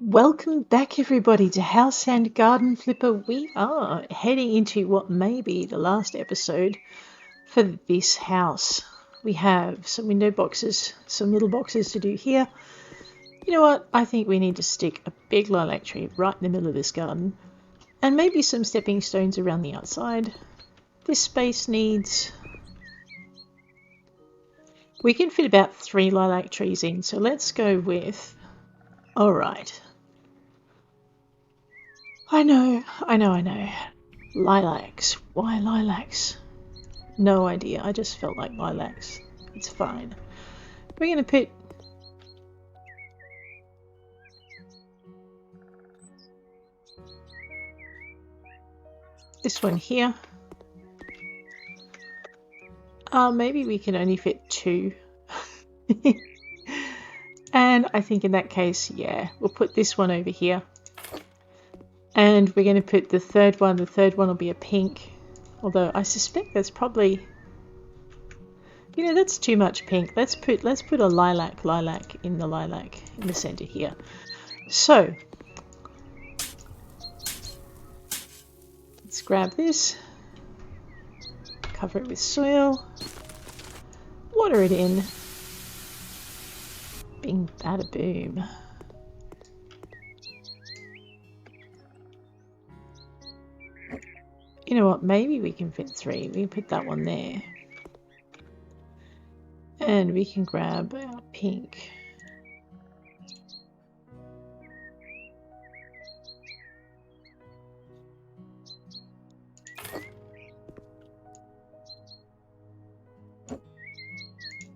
Welcome back everybody to House and Garden Flipper. We are heading into what may be the last episode for this house. We have some window boxes, some little boxes to do here. You know what? I think we need to stick a big lilac tree right in the middle of this garden. And maybe some stepping stones around the outside. This space needs... We can fit about 3 lilac trees in, so let's go with... Alright. I know. Lilacs. Why lilacs? No idea. I just felt like lilacs. It's fine. We're going to put... this one here. Maybe we can only fit 2. And I think in that case, yeah, we'll put this one over here. And we're going to put the third one. The third one will be a pink. Although I suspect that's probably... You know, that's too much pink. Let's put a lilac in the center here. So let's grab this, cover it with soil, water it in. Bing, bada, boom. You know what? Maybe we can fit 3. We can put that one there. And we can grab our pink.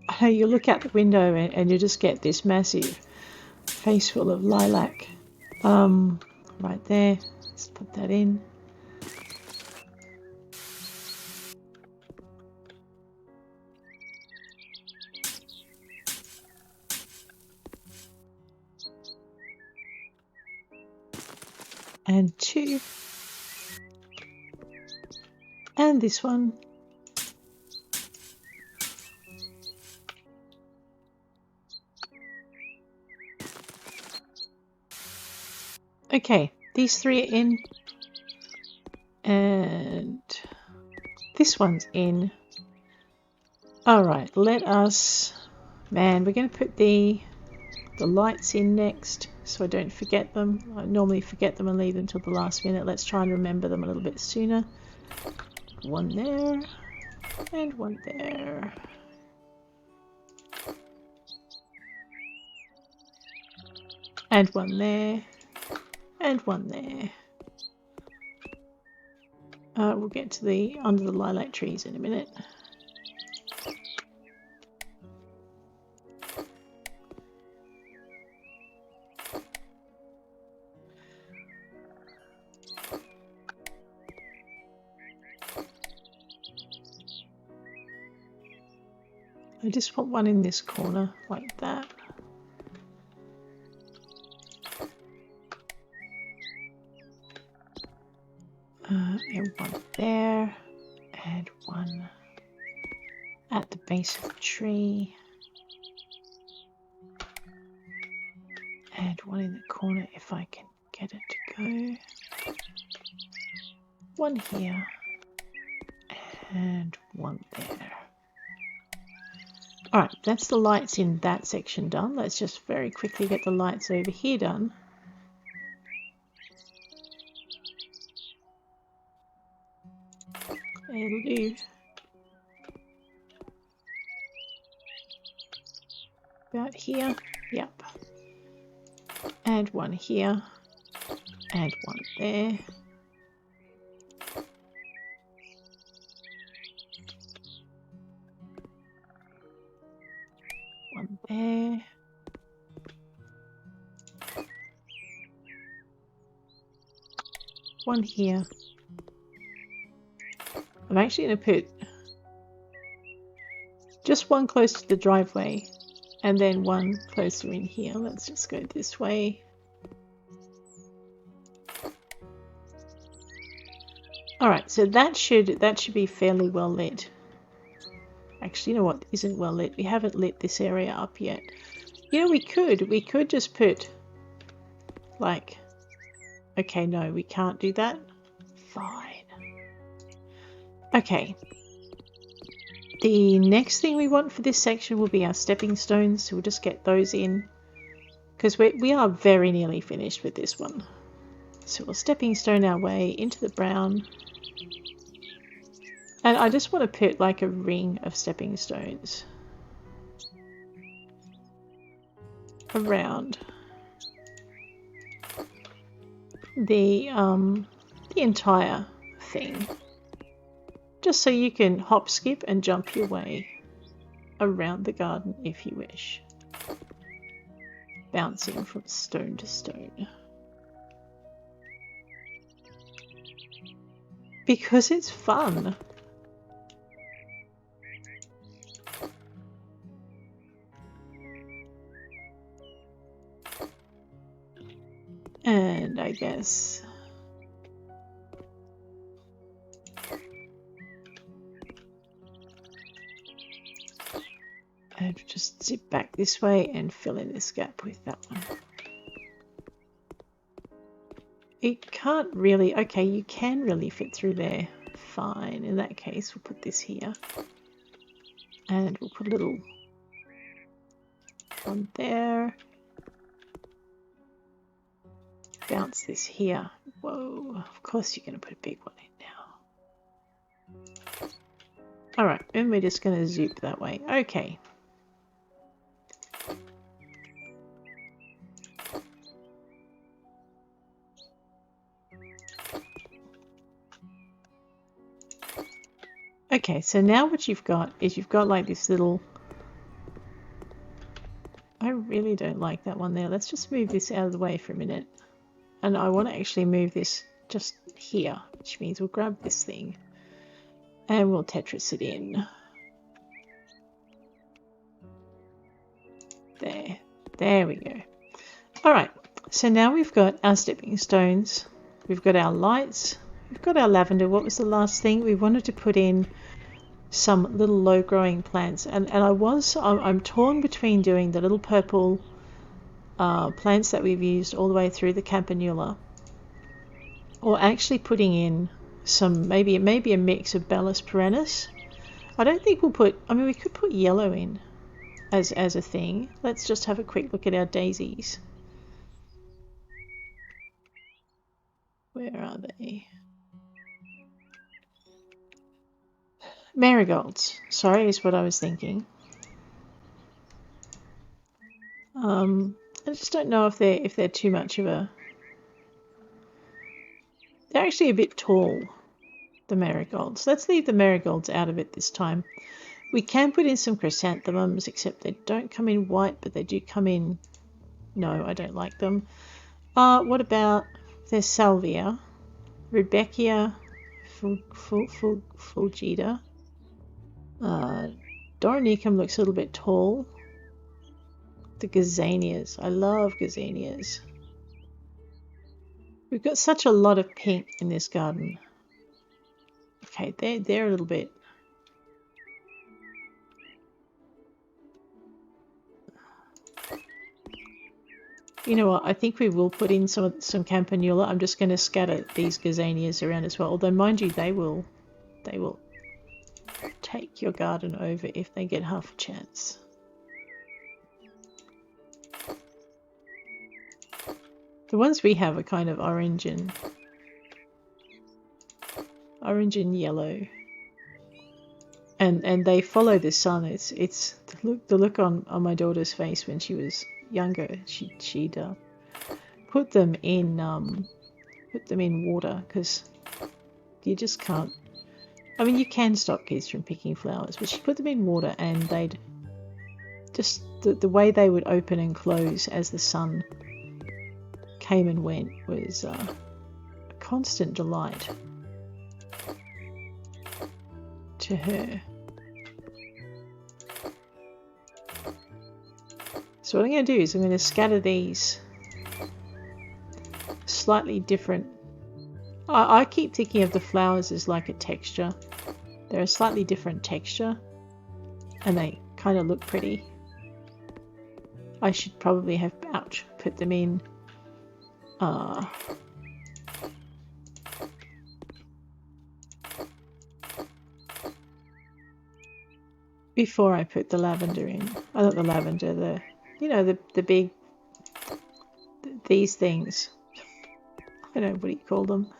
I know you look out the window and you just get this massive face full of lilac. Right there. Let's put that in. And 2. And this one. Okay, these 3 are in. And this one's in. Alright, let us... Man, we're going to put the lights in next, so I don't forget them. I normally forget them and leave them till the last minute. Let's try and remember them a little bit sooner. 1 there, and 1 there. And 1 there, and 1 there. We'll get to the under the lilac trees in a minute. I just want one in this corner, like that. And 1 there, and 1 at the base of the tree, and 1 in the corner if I can get it to go. 1 here, and 1 there. Alright, that's the lights in that section done. Let's just very quickly get the lights over here done. It'll do. About here, yep. And 1 here, and 1 there. There. One here. I'm actually going to put just 1 close to the driveway and then 1 closer in here. Let's just go this way. Alright, so that should be fairly well lit. Actually, you know what isn't well lit? We haven't lit this area up yet. You know, we could just put Like, okay, no, we can't do that. Fine. Okay. The next thing we want for this section will be our stepping stones. So we'll just get those in. Because we are very nearly finished with this one. So we'll stepping stone our way into the brown. And I just want to put like a ring of stepping stones around the entire thing. Just so you can hop, skip and jump your way around the garden if you wish. Bouncing from stone to stone. Because it's fun. And I guess and just zip back this way and fill in this gap with that one. It can't really, okay, you can really fit through there. Fine, in that case we'll put this here. And we'll put a little one there. Bounce this here. Whoa, of course you're going to put a big one in now. Alright, and we're just going to zoop that way. Okay. Okay, so now what you've got is you've got like this little... I really don't like that one there. Let's just move this out of the way for a minute. And I want to actually move this just here, which means we'll grab this thing and we'll Tetris it in. There we go. Alright, so now we've got our stepping stones, we've got our lights, we've got our lavender. What was the last thing? We wanted to put in some little low growing plants, and I'm torn between doing the little purple plants that we've used all the way through the campanula, or actually putting in some maybe a mix of Bellus perennis. I don't think we'll put, I mean we could put yellow in as a thing. Let's just have a quick look at our daisies. Where are they? Marigolds, sorry, is what I was thinking. I just don't know if they're too much of a... They're actually a bit tall, the marigolds. Let's leave the marigolds out of it this time. We can put in some chrysanthemums, except they don't come in white, but they do come in... No, I don't like them. What about... There's salvia, rudbeckia, fulgida. Doronicum looks a little bit tall. The gazanias. I love gazanias. We've got such a lot of pink in this garden. Okay, they're a little bit... You know what, I think we will put in some campanula. I'm just going to scatter these gazanias around as well. Although, mind you, they will take your garden over if they get half a chance. The ones we have are kind of orange and yellow, and they follow the sun. It's the look on my daughter's face when she was younger. She'd put them in water, because you just can't. I mean, you can stop kids from picking flowers, but she put them in water, and they'd just the way they would open and close as the sun came and went was a constant delight to her. So what I'm going to do is I'm going to scatter these slightly different. I keep thinking of the flowers as like a texture. They're a slightly different texture and they kind of look pretty. I should probably have put them in before I put the lavender in. Not the lavender, the big, these things. I don't know, what do you call them?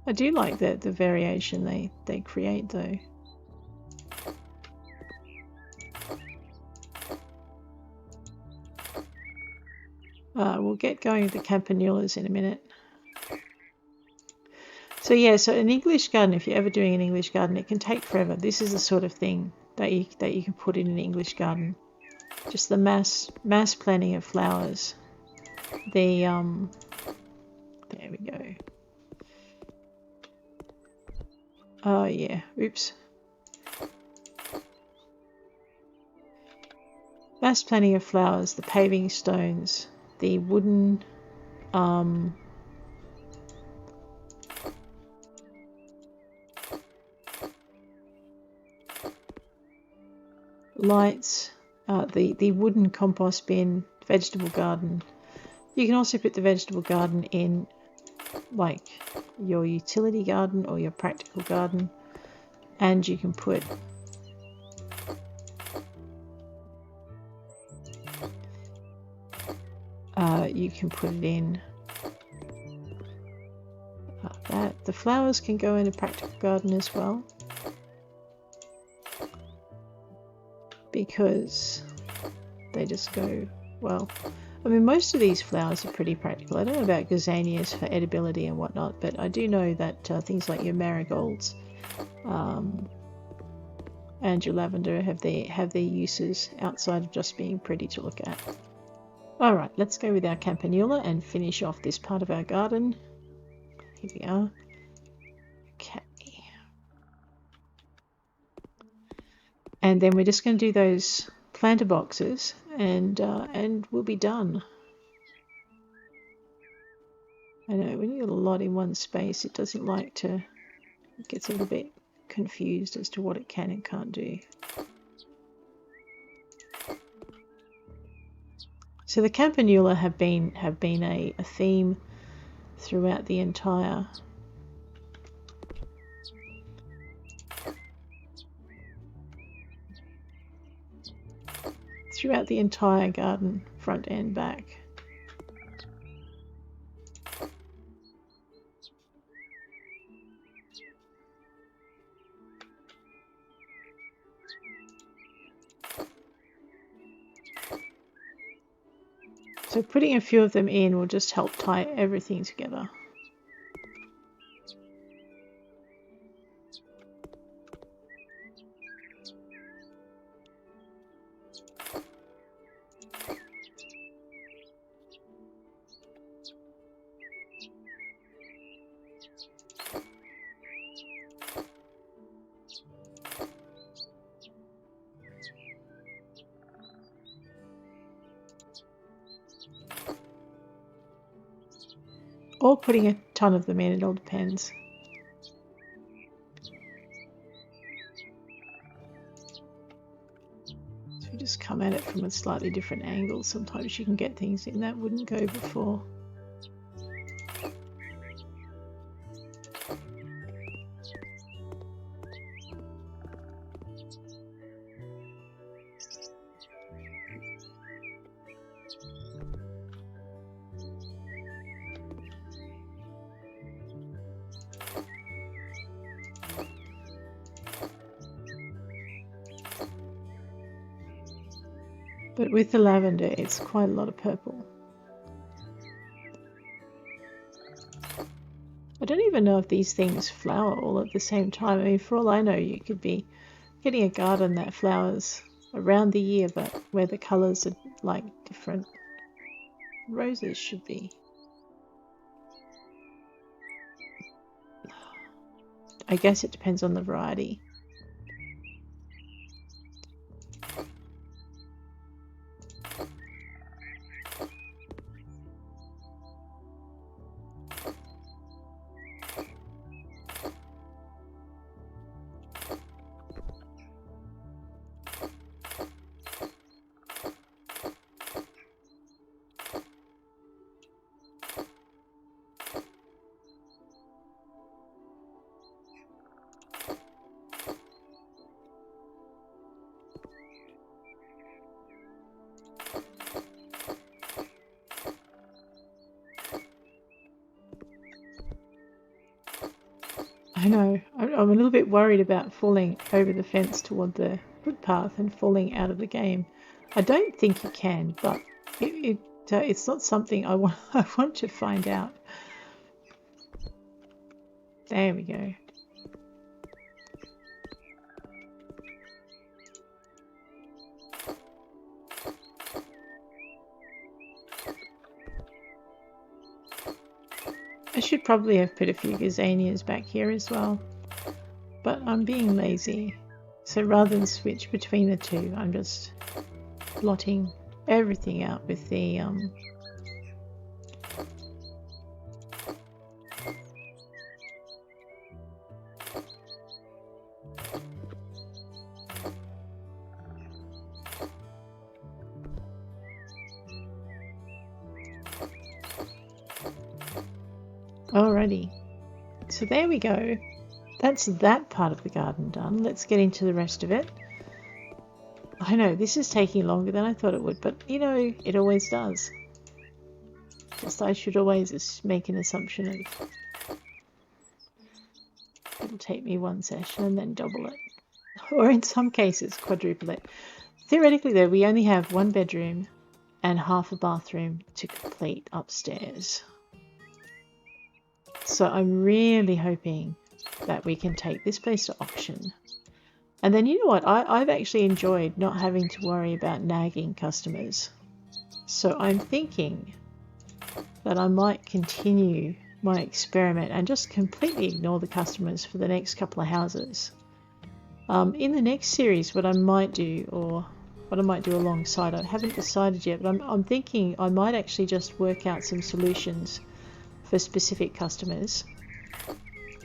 I do like the variation they create though. We'll get going with the campanulas in a minute. So yeah, so an English garden, if you're ever doing an English garden, it can take forever. This is the sort of thing that you can put in an English garden. Just the mass planting of flowers. There we go. Oh yeah, oops. Mass planting of flowers, the paving stones, the wooden lights, the wooden compost bin, vegetable garden. You can also put the vegetable garden in like your utility garden or your practical garden, and you can put it in like that. The flowers can go in a practical garden as well, because they just go well. I mean, most of these flowers are pretty practical. I don't know about gazanias for edibility and whatnot, but I do know that things like your marigolds and your lavender have their uses outside of just being pretty to look at. Alright, let's go with our campanula and finish off this part of our garden. Here we are. Okay. And then we're just going to do those planter boxes and we'll be done. I know, when you get a lot in one space, it doesn't like to, it gets a little bit confused as to what it can and can't do. So the campanula have been a theme throughout the entire garden, front and back. So putting a few of them in will just help tie everything together. Or putting a ton of them in, it all depends. So you just come at it from a slightly different angle. Sometimes you can get things in that wouldn't go before. But with the lavender, it's quite a lot of purple. I don't even know if these things flower all at the same time. I mean, for all I know, you could be getting a garden that flowers around the year, but where the colours are like different. Roses should be. I guess it depends on the variety. I know. I'm a little bit worried about falling over the fence toward the footpath and falling out of the game. I don't think you can, but it's not something I want. I want to find out. There we go. I should probably have put a few gazanias back here as well, but I'm being lazy. So rather than switch between the two, I'm just blotting everything out with the Alrighty, so there we go. That's that part of the garden done. Let's get into the rest of it. I know, this is taking longer than I thought it would, but you know, it always does. Just I should always make an assumption of it'll take me one session and then double it. Or in some cases, quadruple it. Theoretically though, we only have one bedroom and half a bathroom to complete upstairs. So I'm really hoping that we can take this place to auction. And then you know what, I've actually enjoyed not having to worry about nagging customers. So I'm thinking that I might continue my experiment and just completely ignore the customers for the next couple of houses. In the next series, what I might do, or what I might do alongside, I haven't decided yet, but I'm thinking I might actually just work out some solutions for specific customers,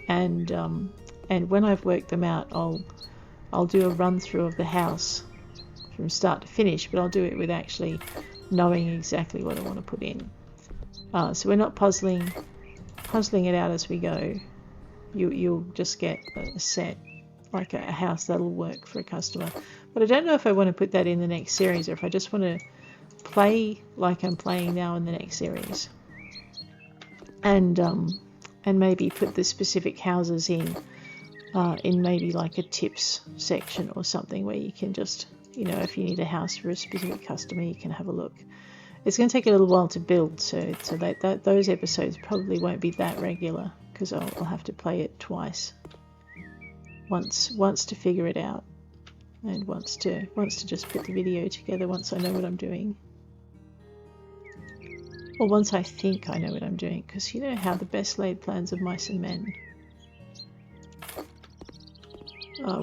and when I've worked them out, I'll do a run through of the house from start to finish, but I'll do it with actually knowing exactly what I want to put in. So we're not puzzling it out as we go. You'll just get a set, like a house that'll work for a customer. But I don't know if I want to put that in the next series, or if I just want to play like I'm playing now in the next series. And maybe put the specific houses in maybe like a tips section or something, where you can just, you know, if you need a house for a specific customer, you can have a look. It's going to take a little while to build, so that those episodes probably won't be that regular, because I'll have to play it twice. Once to figure it out, and once to just put the video together once I know what I'm doing. Or once I think I know what I'm doing, because you know how the best laid plans of mice and men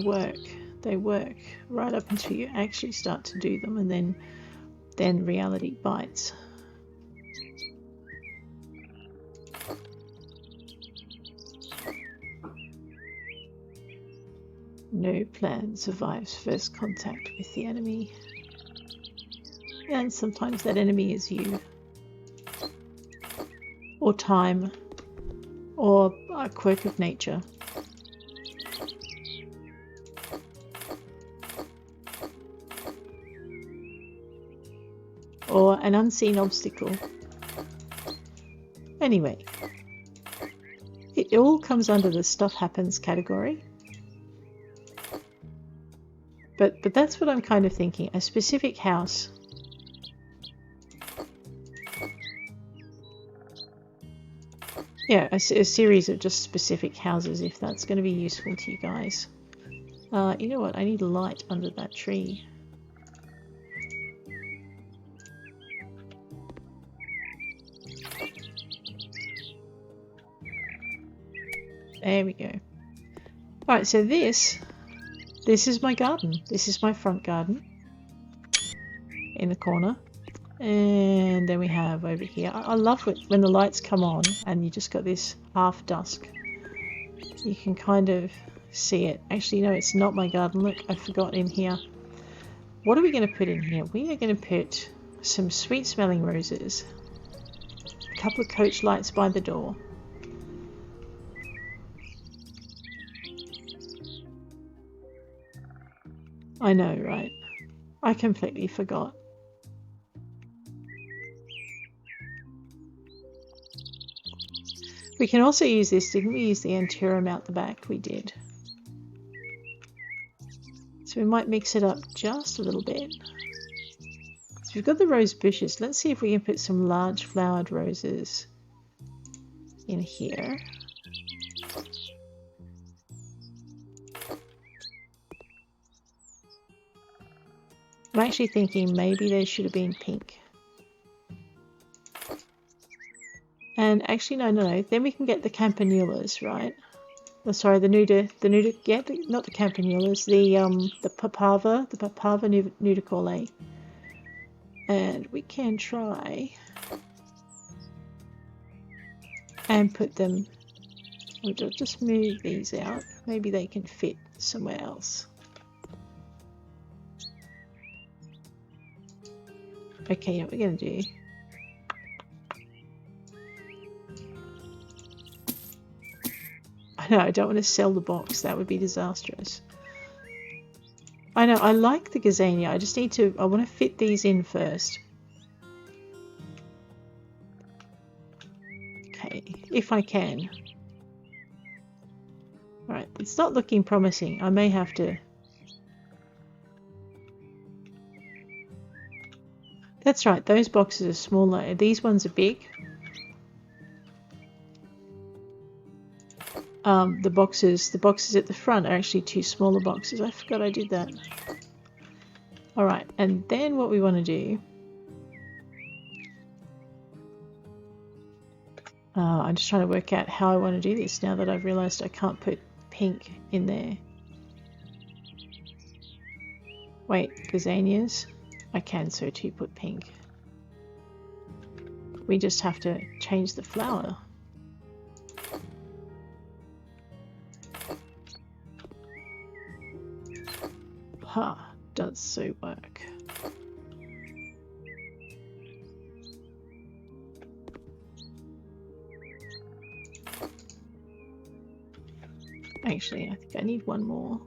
work. They work right up until you actually start to do them, and then reality bites. No plan survives first contact with the enemy. And sometimes that enemy is you. Or time. Or a quirk of nature. Or an unseen obstacle. Anyway, it all comes under the stuff happens category. But that's what I'm kind of thinking. A specific house. Yeah, a series of just specific houses, if that's going to be useful to you guys. You know what? I need a light under that tree. There we go. Alright, so this is my garden. This is my front garden in the corner. And then we have over here, I love it when the lights come on and you just got this half dusk. You can kind of see it. Actually, no, it's not my garden. Look, I forgot in here. What are we going to put in here? We are going to put some sweet smelling roses. A couple of coach lights by the door. I know, right? I completely forgot. We can also use this, didn't we? Use the antirum out the back. We did. So we might mix it up just a little bit. So we've got the rose bushes. Let's see if we can put some large flowered roses in here. I'm actually thinking maybe they should have been pink. And actually, no. Then we can get the campanulas, right? Oh, sorry, the nuda, yeah, not the campanulas, the papava nudicolae. And we can try and put them. We'll just move these out. Maybe they can fit somewhere else. Okay, what we're gonna do. I know, I don't want to sell the box. That would be disastrous. I know, I like the gazania. I just need to, I want to fit these in first. Okay, if I can. Alright, it's not looking promising. I may have to. That's right, those boxes are smaller. These ones are big. The boxes at the front are actually two smaller boxes. I forgot I did that. Alright, and then what we want to do... I'm just trying to work out how I want to do this now that I've realised I can't put pink in there. Wait, gazanias? I can, so to put pink. We just have to change the flower. Ha, does so work. Actually, I think I need one more.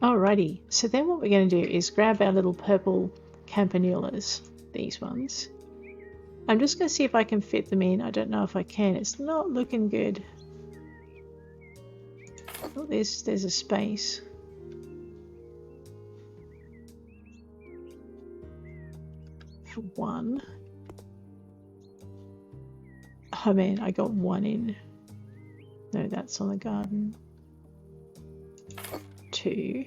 Alrighty, so then what we're going to do is grab our little purple campanulas, these ones. I'm just going to see if I can fit them in. I don't know if I can. It's not looking good. Oh, there's a space. For one. Oh man, I got one in. No, that's on the garden. Two.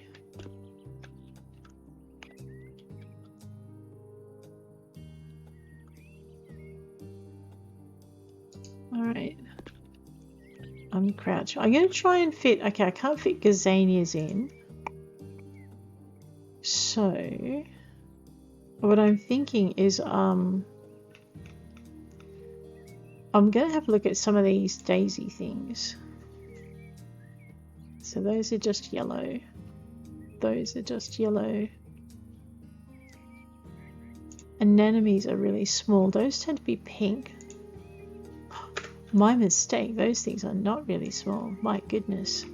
Alright. I'm crouching. I'm going to try and fit... Okay, I can't fit gazanias in. So... what I'm thinking is... I'm going to have a look at some of these daisy things. So those are just yellow. Those are just yellow. Anemones are really small. Those tend to be pink. My mistake. Those things are not really small. My goodness.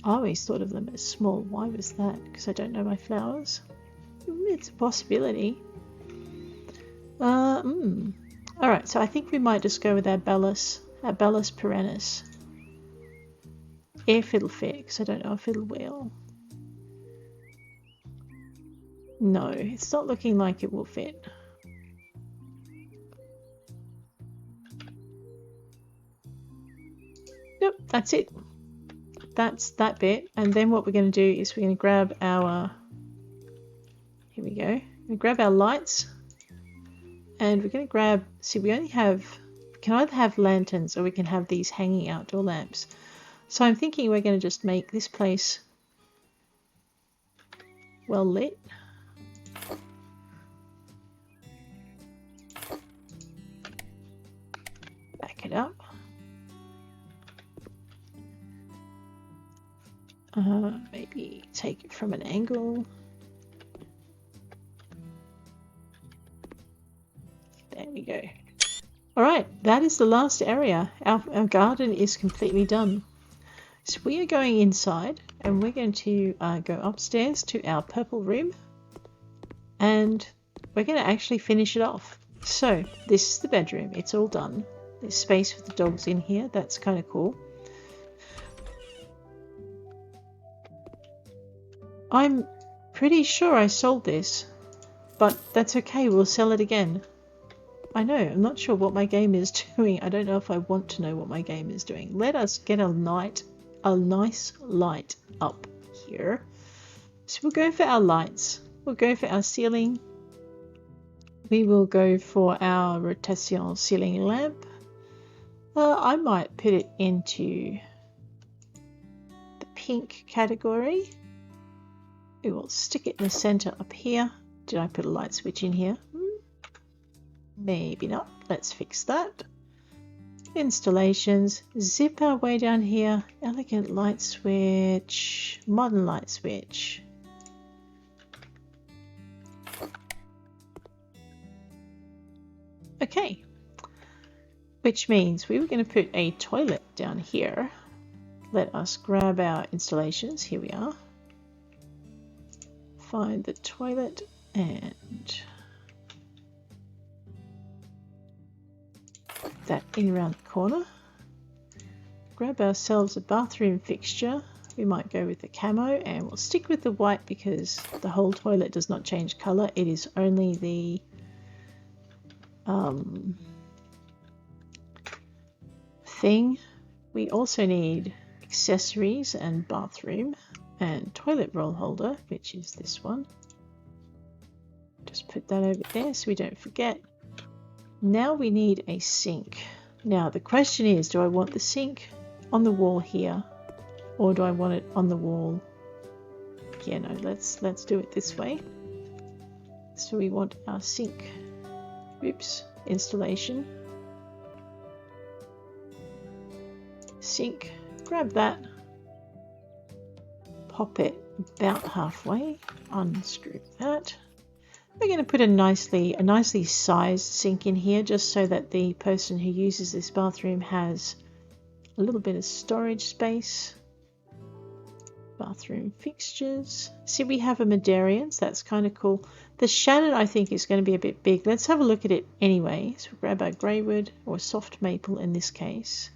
I always thought of them as small. Why was that? Because I don't know my flowers? It's a possibility. Alright, so I think we might just go with our Bellus perennis. If it'll fit, because I don't know if it'll will. No, it's not looking like it will fit. Nope, that's it. That's that bit. And then what we're going to do is we're going to grab our... Here we go. We grab our lights. And we're going to grab... See, we only have... We can either have lanterns or we can have these hanging outdoor lamps. So I'm thinking we're going to just make this place well lit. Back it up. Maybe take it from an angle. There we go. Alright, that is the last area. Our garden is completely done. So we are going inside and we're going to go upstairs to our purple room and we're going to actually finish it off. So this is the bedroom. It's all done. There's space for the dogs in here. That's kind of cool. I'm pretty sure I sold this, but that's okay. We'll sell it again. I know. I'm not sure what my game is doing. I don't know if I want to know what my game is doing. Let us get a nice light up here. So we'll go for our lights. We'll go for our ceiling. We will go for our rotation ceiling lamp. I might put it into the pink category. We will stick it in the center up here. Did I put a light switch in here? Maybe not. Let's fix that. Installations. Zip our way down here. Elegant light switch. Modern light switch. Okay. Which means we were going to put a toilet down here. Let us grab our installations. Here we are. Find the toilet and put that in around the corner. Grab ourselves a bathroom fixture. We might go with the camo, and we'll stick with the white because the whole toilet does not change color. It is only the thing. We also need accessories and bathroom and toilet roll holder, which is this one. Just put that over there so we don't forget. Now we need a sink. Now the question is, do I want the sink on the wall here, or do I want it on the wall? Yeah, no, let's do it this way. So we want our sink. Oops, installation. Sink, grab that. Pop it about halfway, unscrew that. We're going to put a nicely sized sink in here just so that the person who uses this bathroom has a little bit of storage space. Bathroom fixtures. See, we have a Medarians. That's kind of cool. The Shannon, I think, is going to be a bit big. Let's have a look at it anyway. So we'll grab our grey wood, or soft maple in this case.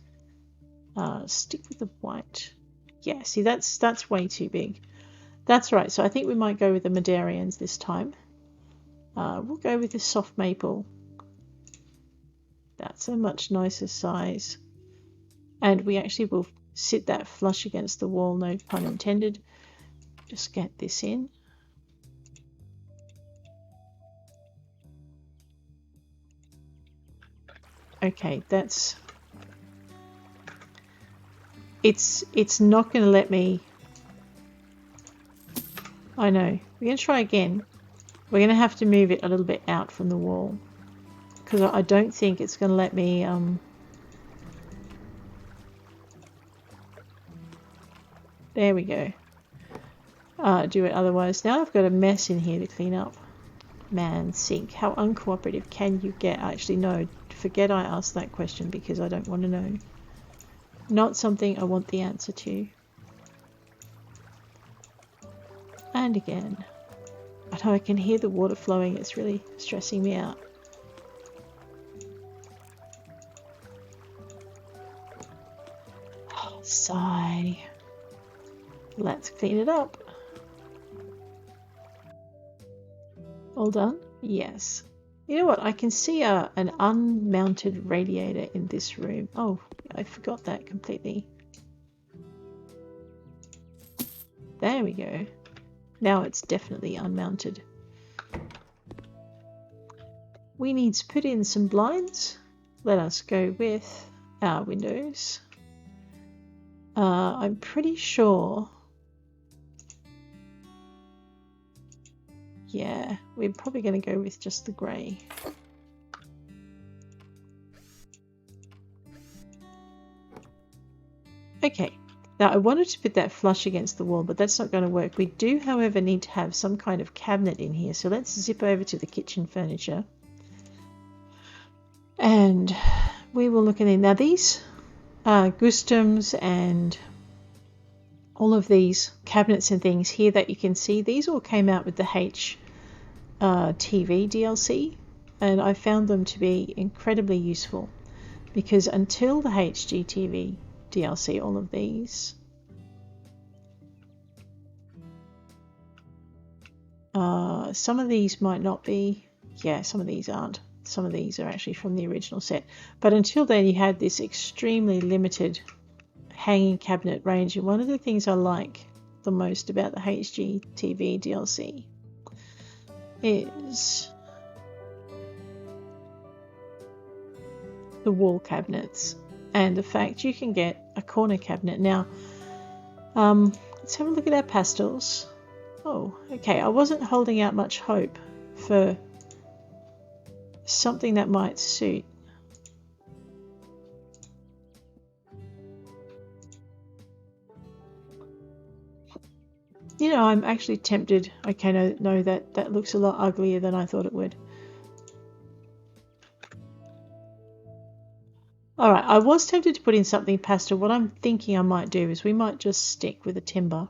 Stick with the white. Yeah, see, that's way too big. That's right. So I think we might go with the Medarians this time. We'll go with the soft maple. That's a much nicer size. And we actually will sit that flush against the wall, no pun intended. Just get this in. Okay, that's... It's not going to let me... I know. We're going to try again. We're going to have to move it a little bit out from the wall, because I don't think it's going to let me there we go. Do it otherwise. Now I've got a mess in here to clean up. Man, sink. How uncooperative can you get? Actually, no. Forget I asked that question because I don't want to know. Not something I want the answer to. And again. I know I can hear the water flowing. It's really stressing me out. Oh, sigh. Let's clean it up. All done? Yes. You know what? I can see an unmounted radiator in this room. Oh, I forgot that completely. There we go. Now it's definitely unmounted. We need to put in some blinds. Let us go with our windows. I'm pretty sure... Yeah, we're probably going to go with just the grey. Okay. Now I wanted to put that flush against the wall, but that's not going to work. We do, however, need to have some kind of cabinet in here. So let's zip over to the kitchen furniture. And we will look at it. Now these Gustums and all of these cabinets and things here that you can see, these all came out with the HGTV DLC. and I found them to be incredibly useful, because until the HGTV DLC, all of these some of these might not be, yeah, some of these aren't. Some of these are actually from the original set. But until then, you had this extremely limited hanging cabinet range. And one of the things I like the most about the HGTV DLC is the wall cabinets and the fact you can get a corner cabinet. Now, let's have a look at our pastels. Oh, okay. I wasn't holding out much hope for something that might suit. You know, I'm actually tempted. Okay, no, that looks a lot uglier than I thought it would. Alright, I was tempted to put in something pastel. What I'm thinking I might do is we might just stick with the timber,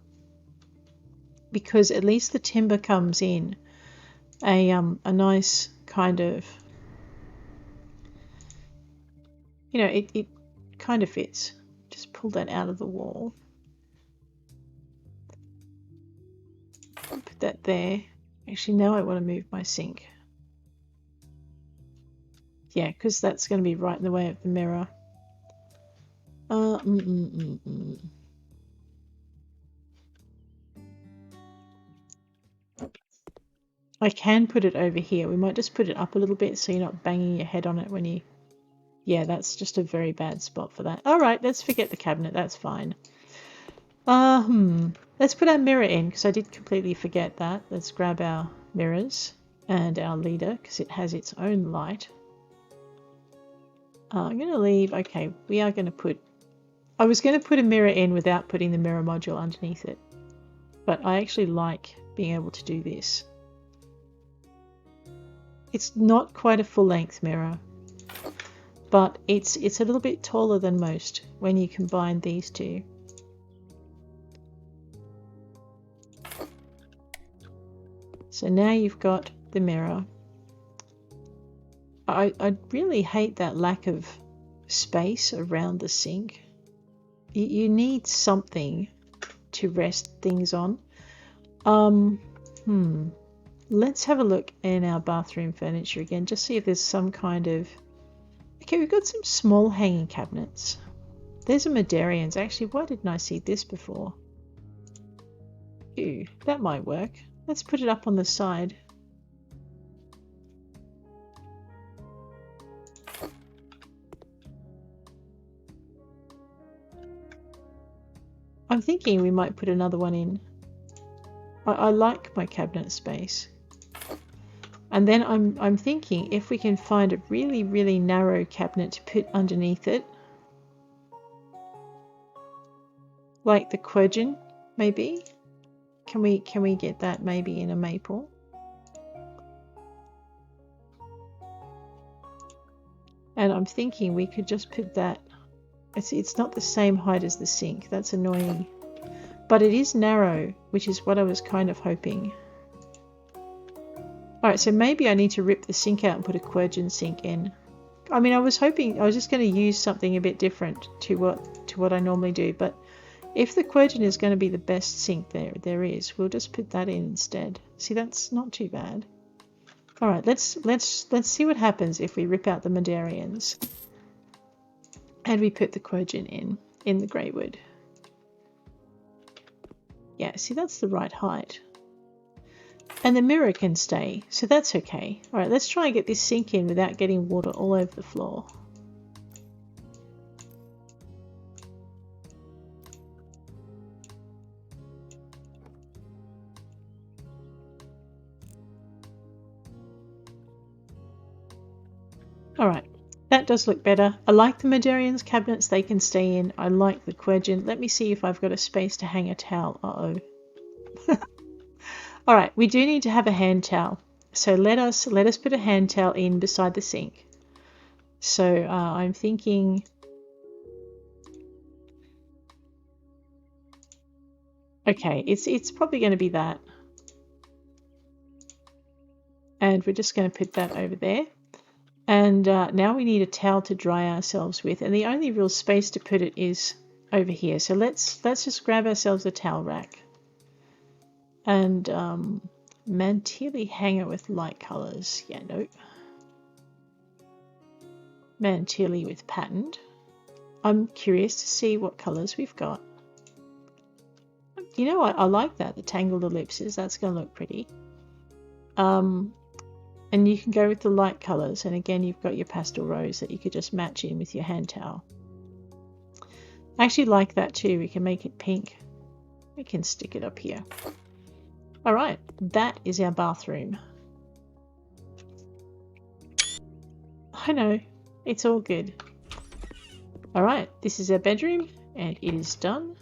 because at least the timber comes in a nice kind of, you know, it kind of fits. Just pull that out of the wall. Put that there. Actually, now I want to move my sink. Yeah, because that's going to be right in the way of the mirror. I can put it over here. We might just put it up a little bit so you're not banging your head on it when you... Yeah, that's just a very bad spot for that. Alright, let's forget the cabinet. That's fine. Let's put our mirror in, because I did completely forget that. Let's grab our mirrors and our leader, because it has its own light. I'm going to leave... Okay, we are going to put... I was going to put a mirror in without putting the mirror module underneath it. But I actually like being able to do this. It's not quite a full-length mirror, but it's a little bit taller than most when you combine these two. So now you've got the mirror. I really hate that lack of space around the sink. You need something to rest things on. Let's have a look in our bathroom furniture again, just see if there's some kind of... Okay, we've got some small hanging cabinets. There's a Medarians. Actually, why didn't I see this before? Ooh, that might work. Let's put it up on the side. I'm thinking we might put another one in. I like my cabinet space. And then I'm thinking if we can find a really, really narrow cabinet to put underneath it. Like the Quergen, maybe? Can we get that maybe in a maple? And I'm thinking we could just put that... It's not the same height as the sink. That's annoying. But it is narrow, which is what I was kind of hoping. Alright, so maybe I need to rip the sink out and put a Quergen sink in. I mean, I was hoping... I was just going to use something a bit different to what I normally do, but if the Quergen is going to be the best sink there is, we'll just put that in instead. See, that's not too bad. Alright, let's see what happens if we rip out the Medarians and we put the Quergen in the grey wood. Yeah, see, that's the right height. And the mirror can stay, so that's okay. Alright, let's try and get this sink in without getting water all over the floor. Alright, that does look better. I like the Medarians cabinets, they can stay in. I like the Quergen. Let me see if I've got a space to hang a towel. Uh-oh. Alright, we do need to have a hand towel. So let us put a hand towel in beside the sink. So I'm thinking... Okay, it's probably going to be that. And we're just going to put that over there. And now we need a towel to dry ourselves with, and the only real space to put it is over here. So let's just grab ourselves a towel rack and Mantilli hanger with light colors. Yeah, no. Mantilli with patterned. I'm curious to see what colors we've got. You know what? I like that, the tangled ellipses. That's going to look pretty. And you can go with the light colors, and again you've got your pastel rose that you could just match in with your hand towel. I actually like that too. We can make it pink. We can stick it up here. Alright, that is our bathroom. I know, it's all good. Alright, this is our bedroom, and it is done.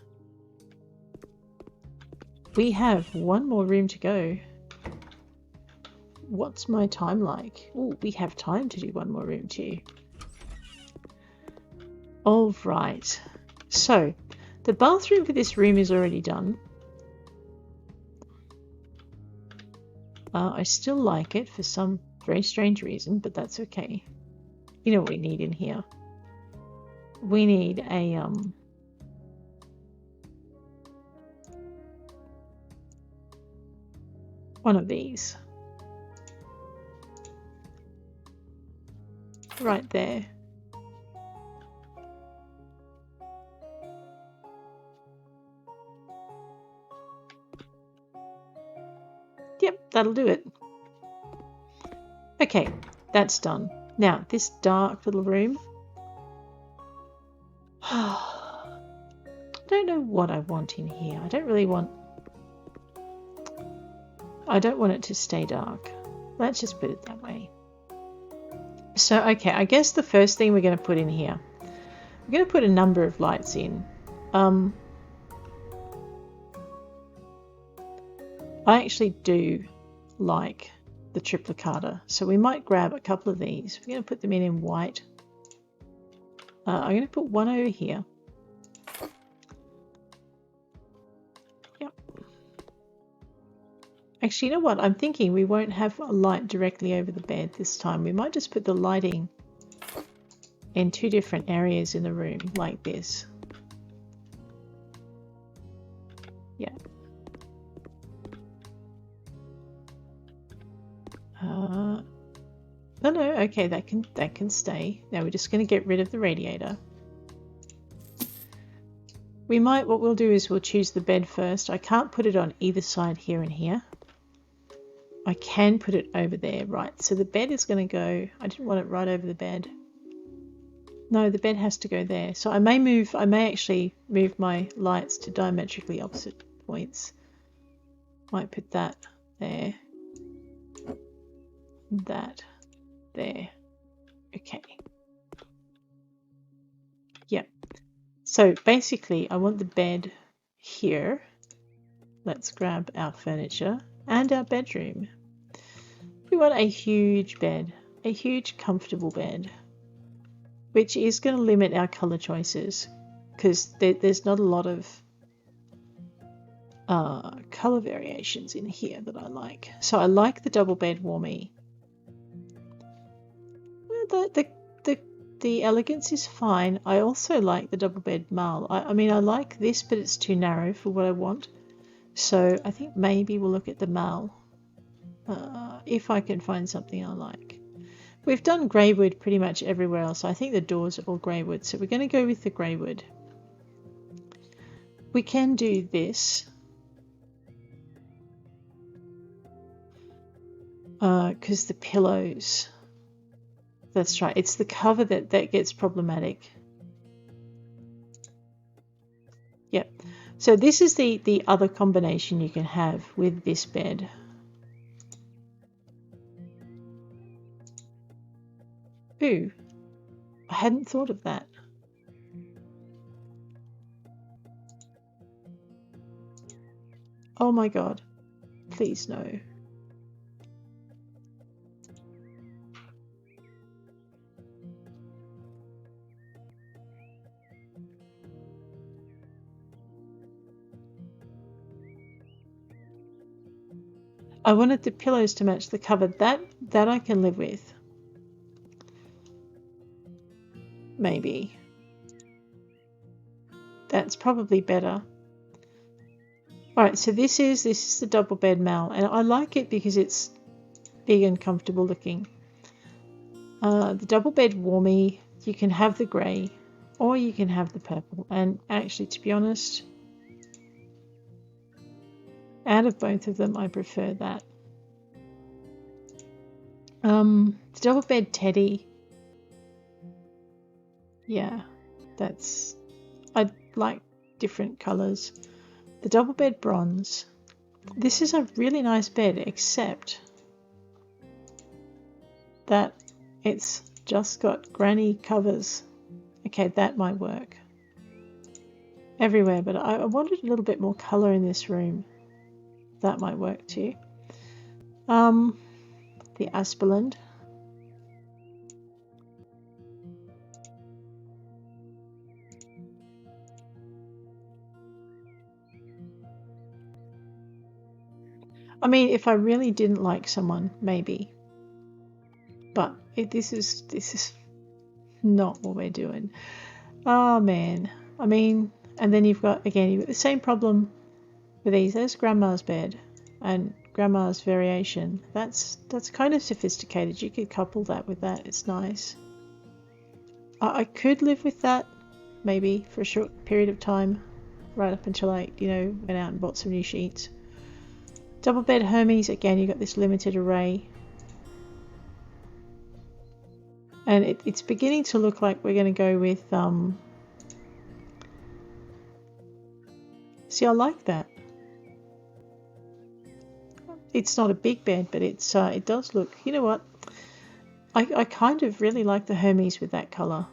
We have one more room to go. What's my time like? Oh, we have time to do one more room too. All right. So, the bathroom for this room is already done. I still like it for some very strange reason, but that's okay. You know what we need in here? We need a one of these. Right there. Yep, that'll do it. Okay, that's done. Now, this dark little room. I don't know what I want in here. I don't want it to stay dark. Let's just put it that way. So, okay, I guess the first thing we're going to put in here, we're going to put a number of lights in. I actually do like the triplicata, so we might grab a couple of these. We're going to put them in white. I'm going to put one over here. Yep. Actually, you know what? I'm thinking we won't have a light directly over the bed this time. We might just put the lighting in two different areas in the room, like this. Yeah. No, okay, that can stay. Now we're just going to get rid of the radiator. What we'll do is we'll choose the bed first. I can't put it on either side here and here. I can put it over there, right? So the bed is going to go, I didn't want it right over the bed. No, the bed has to go there. So I may actually move my lights to diametrically opposite points. Might put that there. That there. Okay. Yep. So basically I want the bed here. Let's grab our furniture and our bedroom. We want a huge bed, a huge comfortable bed, which is going to limit our color choices because there's not a lot of color variations in here that I like. So I like the double bed warmie. The elegance is fine. I also like the double bed marl. I mean, I like this, but it's too narrow for what I want. So I think maybe we'll look at the marl if I can find something I like. We've done grey wood pretty much everywhere else. I think the doors are all grey wood, so we're going to go with the grey wood. We can do this because the pillows. That's right. It's the cover that gets problematic. Yep. So this is the other combination you can have with this bed. Ooh, I hadn't thought of that. Oh my god. Please no. I wanted the pillows to match the cover. That I can live with. maybe. That's probably better. Alright, so this is the double bed Mal, and I like it because it's big and comfortable looking. The double bed Warmy, you can have the grey or you can have the purple, and actually, to be honest, out of both of them I prefer that. The double bed Teddy, yeah, I like different colours. The double bed Bronze, this is a really nice bed, except that it's just got granny covers. Okay, that might work everywhere, but I wanted a little bit more colour in this room. That might work too. The Aspeland. I mean, if I really didn't like someone, maybe. But this is not what we're doing. Oh man. I mean, and then you've got the same problem with these. There's Grandma's bed and Grandma's variation. That's kind of sophisticated. You could couple that with that. It's nice. I could live with that, maybe for a short period of time, right up until I, went out and bought some new sheets. Double bed Hermes, again, you got this limited array. And it's beginning to look like we're going to go with, see, I like that. It's not a big bed, but it does look, you know what? I kind of really like the Hermes with that colour.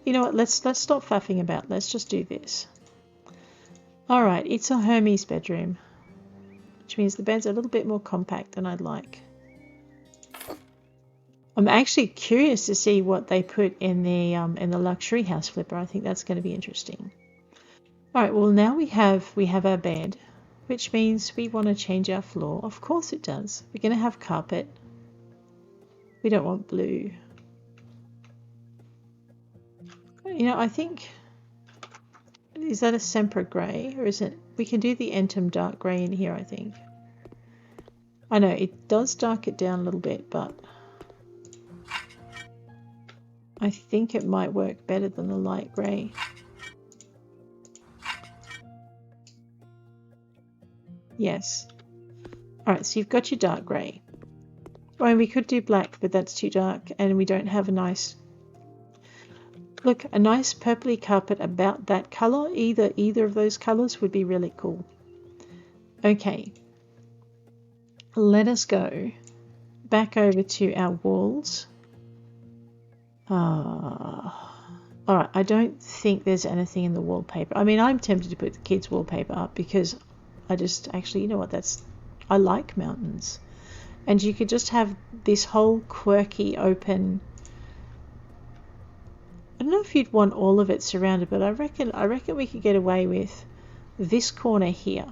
You know what, let's stop faffing about. Let's just do this. Alright, it's a Hermes bedroom, which means the bed's a little bit more compact than I'd like. I'm actually curious to see what they put in the luxury house flipper. I think that's going to be interesting. Alright, well now we have our bed, which means we want to change our floor. Of course it does. We're going to have carpet. We don't want blue. I think, is that a Sempra grey, or is it, we can do the Entum dark grey in here, I think. I know it does dark it down a little bit, but I think it might work better than the light grey. Yes. Alright, so you've got your dark grey. I mean, we could do black, but that's too dark, and we don't have a nice... Look, a nice purpley carpet about that colour, either of those colours would be really cool. Okay. Let us go back over to our walls. Alright, I don't think there's anything in the wallpaper. I mean, I'm tempted to put the kids' wallpaper up because I just actually, you know what, I like mountains. And you could just have this whole quirky open... I don't know if you'd want all of it surrounded, but I reckon we could get away with this corner here.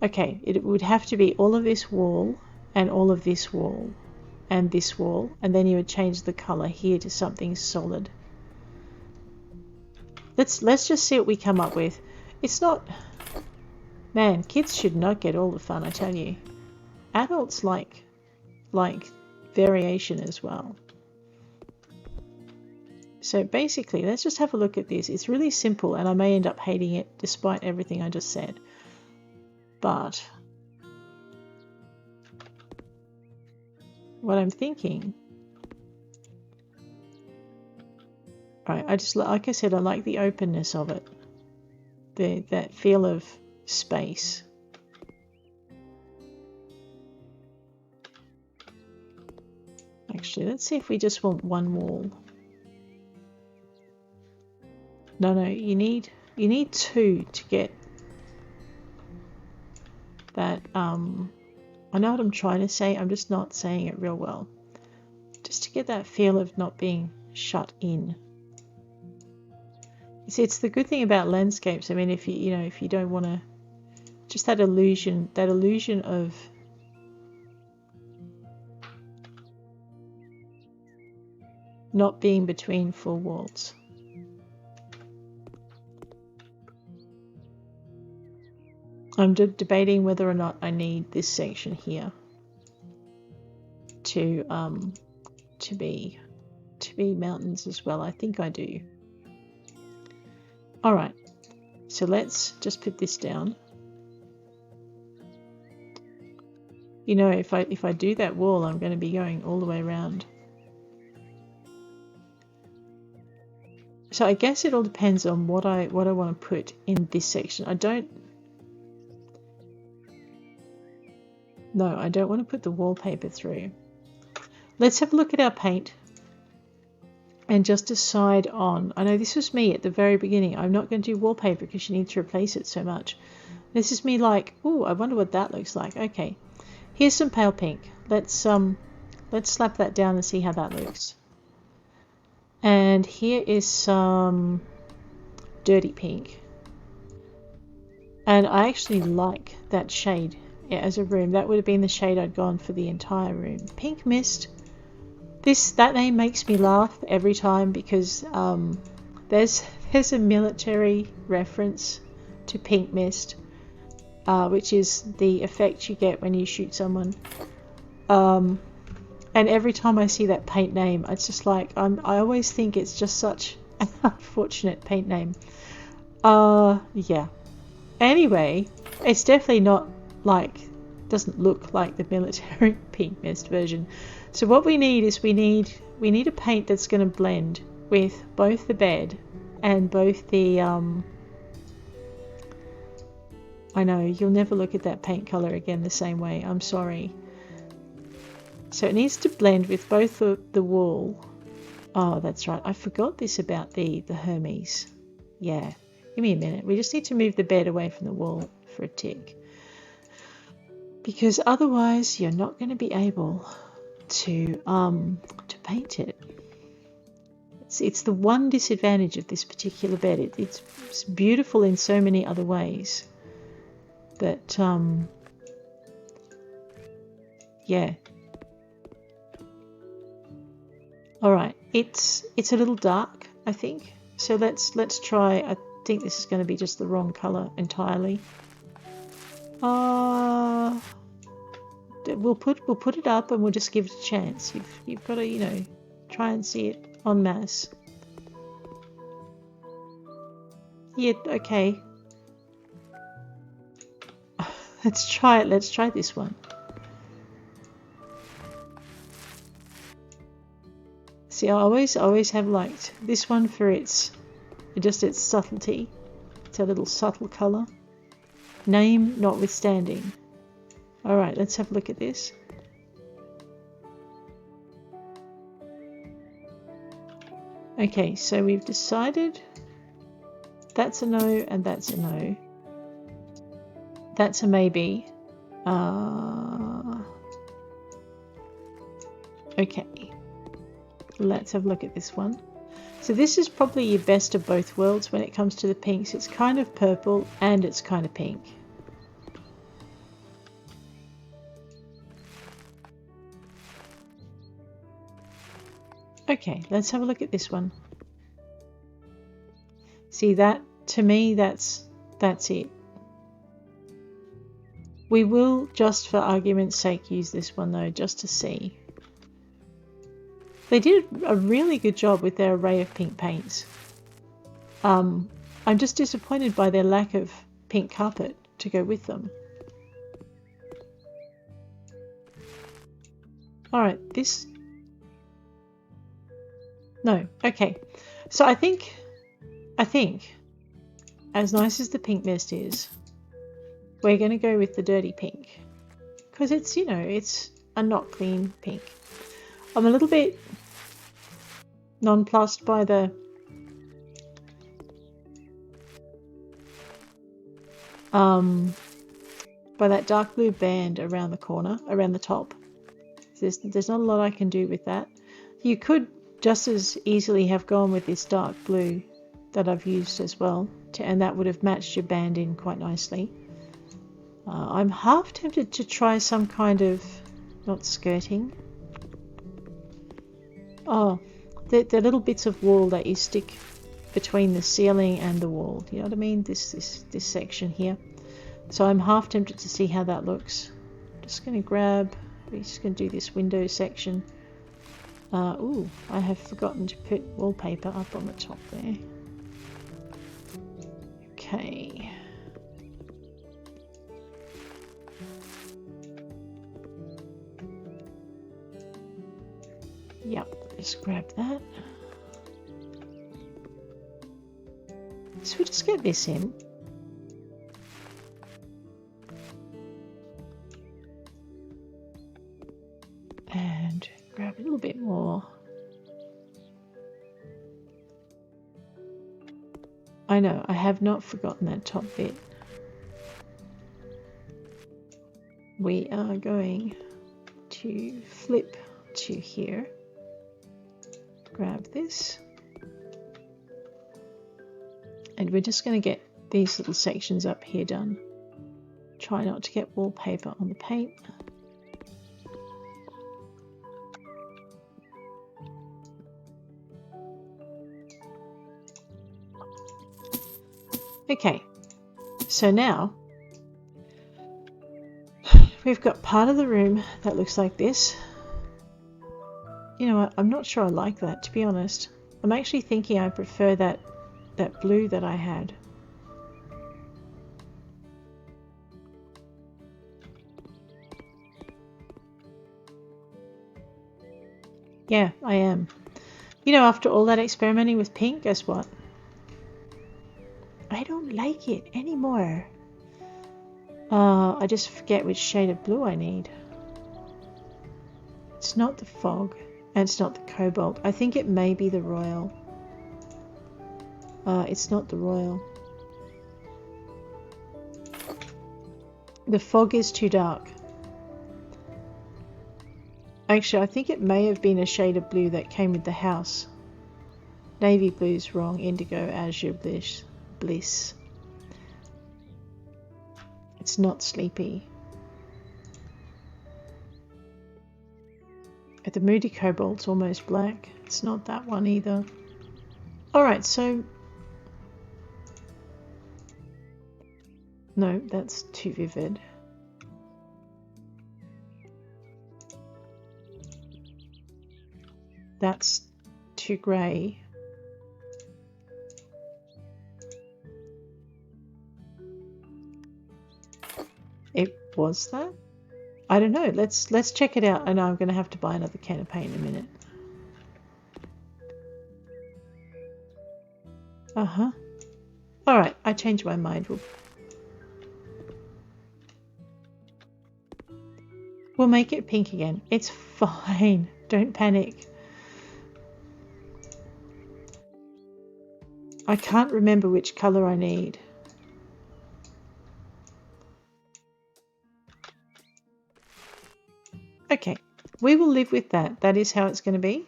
Okay, it would have to be all of this wall and all of this wall and this wall, and then you would change the colour here to something solid. Let's just see what we come up with. It's not... Man, kids should not get all the fun, I tell you. Adults like variation as well. So basically, let's just have a look at this. It's really simple, and I may end up hating it despite everything I just said. But what I'm thinking... Right, like I said, I like the openness of it. That feel of space. Actually, let's see if we just want one wall. No, you need two to get that. I know what I'm trying to say. I'm just not saying it real well. Just to get that feel of not being shut in. It's the good thing about landscapes. I mean, if you don't want to, just that illusion of not being between four walls. I'm debating whether or not I need this section here to be mountains as well. I think I do. All right, so let's just put this down. You know, if I do that wall, I'm going to be going all the way around. So I guess it all depends on what I want to put in this section. I don't want to put the wallpaper through. Let's have a look at our paint and just decide on, I know this was me at the very beginning. I'm not going to do wallpaper because you need to replace it so much. This is me like, oh, I wonder what that looks like. Okay, here's some pale pink. Let's slap that down and see how that looks. And here is some dirty pink. And I actually like that shade as a room. That would have been the shade I'd gone for the entire room. Pink Mist. That name makes me laugh every time because there's a military reference to Pink Mist, which is the effect you get when you shoot someone. And every time I see that paint name, it's just like I always think it's just such an unfortunate paint name. Yeah. Anyway, it's definitely not doesn't look like the military Pink Mist version. So what we need is we need a paint that's going to blend with both the bed and both the I know you'll never look at that paint color again the same way. I'm sorry. So it needs to blend with both the wall. Oh, that's right. I forgot this about the Hermes. Yeah. Give me a minute. We just need to move the bed away from the wall for a tick. Because otherwise you're not going to be able to paint it. It's the one disadvantage of this particular bed. It's beautiful in so many other ways. But yeah. All right, it's a little dark, I think. So let's try. I think this is going to be just the wrong color entirely. We'll put it up and we'll just give it a chance. You've got to try and see it en masse. Yeah, okay. Let's try it. Let's try this one. See, I always have liked this one for its subtlety. It's a little subtle colour. Name notwithstanding. Alright, let's have a look at this. Okay, so we've decided that's a no and that's a no. That's a maybe. Okay. Let's have a look at this one. So this is probably your best of both worlds when it comes to the pinks. It's kind of purple and it's kind of pink. Okay, let's have a look at this one. See that? To me, that's it. We will, just for argument's sake, use this one though, just to see. They did a really good job with their array of pink paints. I'm just disappointed by their lack of pink carpet to go with them. Alright, this... No, okay. So I think, as nice as the Pink Mist is, we're going to go with the dirty pink. Because it's, it's a not clean pink. I'm a little bit nonplussed by the by that dark blue band around the corner, around the top. There's not a lot I can do with that. You could just as easily have gone with this dark blue that I've used as well, and that would have matched your band in quite nicely. I'm half tempted to try some kind of, not skirting. Oh, the little bits of wall that you stick between the ceiling and the wall. You know what I mean? This section here. So I'm half tempted to see how that looks. Just going to we're just going to do this window section. Ooh, I have forgotten to put wallpaper up on the top there. Okay. Yep, just grab that. So we'll just get this in. And grab a little bit more. I know, I have not forgotten that top bit. We are going to flip to here. Grab this. And we're just going to get these little sections up here done. Try not to get wallpaper on the paint. Okay, so now we've got part of the room that looks like this. You know what, I'm not sure I like that, to be honest. I'm actually thinking I prefer that blue that I had. Yeah, I am. You know, after all that experimenting with pink, guess what? I don't like it anymore. I just forget which shade of blue I need. It's not the fog, and it's not the cobalt. I think it may be the royal. It's not the royal. The fog is too dark. Actually, I think it may have been a shade of blue that came with the house. Navy blue's wrong. Indigo, azure, bliss. It's not sleepy. The moody cobalt's almost black. It's not that one either. Alright, so... No, that's too vivid. That's too grey. It was that? I don't know. Let's check it out. I know I'm going to have to buy another can of paint in a minute. Uh-huh. Alright, I changed my mind. We'll make it pink again. It's fine. Don't panic. I can't remember which colour I need. Okay, we will live with that. That is how it's going to be.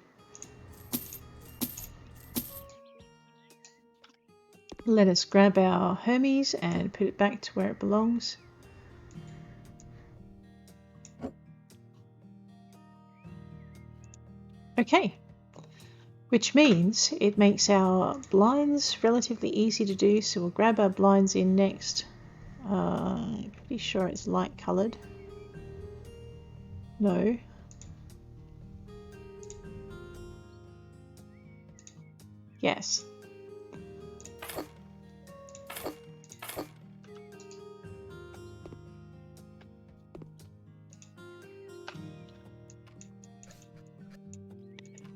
Let us grab our Hermes and put it back to where it belongs. Okay, which means it makes our blinds relatively easy to do. So we'll grab our blinds in next. Pretty sure it's light coloured. No. Yes.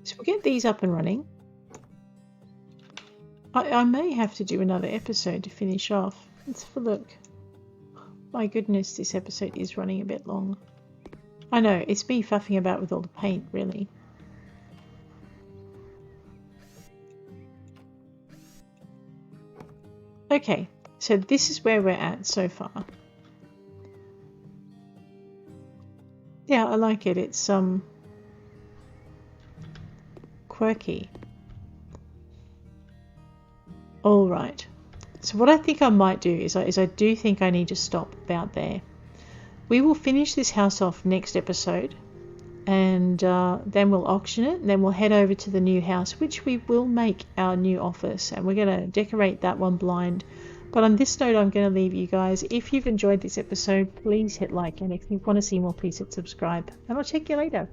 So we'll get these up and running. I may have to do another episode to finish off. Let's have a look. My goodness, this episode is running a bit long. I know, it's me faffing about with all the paint, really. Okay, so this is where we're at so far. Yeah, I like it. It's quirky. All right. So what I think I might do is I do think I need to stop about there. We will finish this house off next episode, and then we'll auction it, and then we'll head over to the new house, which we will make our new office, and we're going to decorate that one blind. But on this note, I'm going to leave you guys. If you've enjoyed this episode, please hit like, and if you want to see more, please hit subscribe, and I'll check you later.